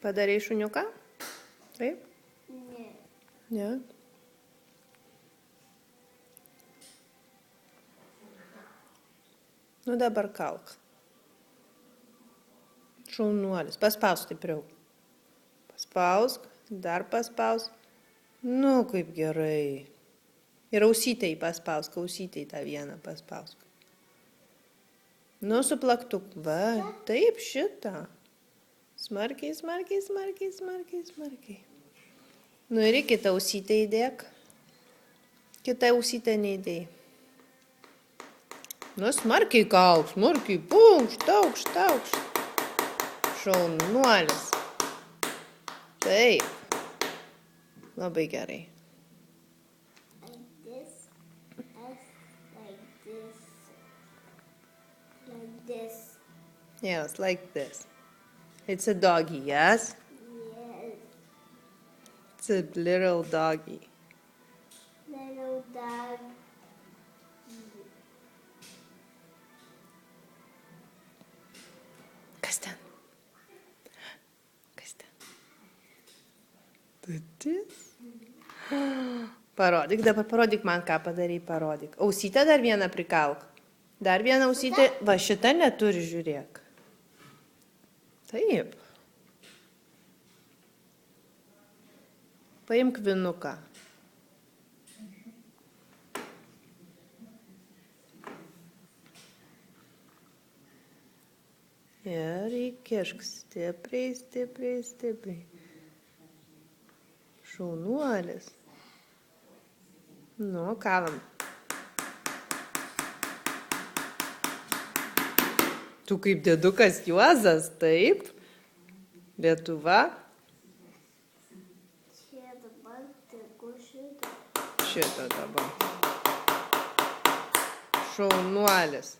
Padarei šuniuką? Taip? Ne. Ne. Nu dabar kalk. Šaunuolis. Paspausk stipriau. Paspausk. Dar paspausk. Nu, kaip gerai. Ir ausytei paspausk. Ausytei tą vieną paspausk. Nu, su plaktuku. Va, taip šitą. Smarkiai, smarkiai, smarkiai, smarkiai, smarkiai. Nu ir į kitą ausytę įdėk. Kitą ausytę neįdėjai. Nu, smarkiai kalk, smarkiai. Pukšt, aukšt, aukšt. Šaunuolis. Taip. Labai gerai. Like this. Like this. Like this. Yes, like this. It's a doggy, yes? Yes. It's a little doggy. Little dog. Kas ten? Kas ten? Tutis? Parodyk, dabar parodyk man, ką padarai, parodyk. Ausytę dar vieną prikalk. Dar vieną ausytę. Va, šita neturi, žiūrėk. Taip. Paimk vinuką. Ir įkišk stipriai, stipriai, stipriai. Šaunuolis. Nu, kalam. Tu kaip dėdukas Juozas, taip? Lietuva. Čia dabar tegu šitą. Šitą dabar. Šaunuolis.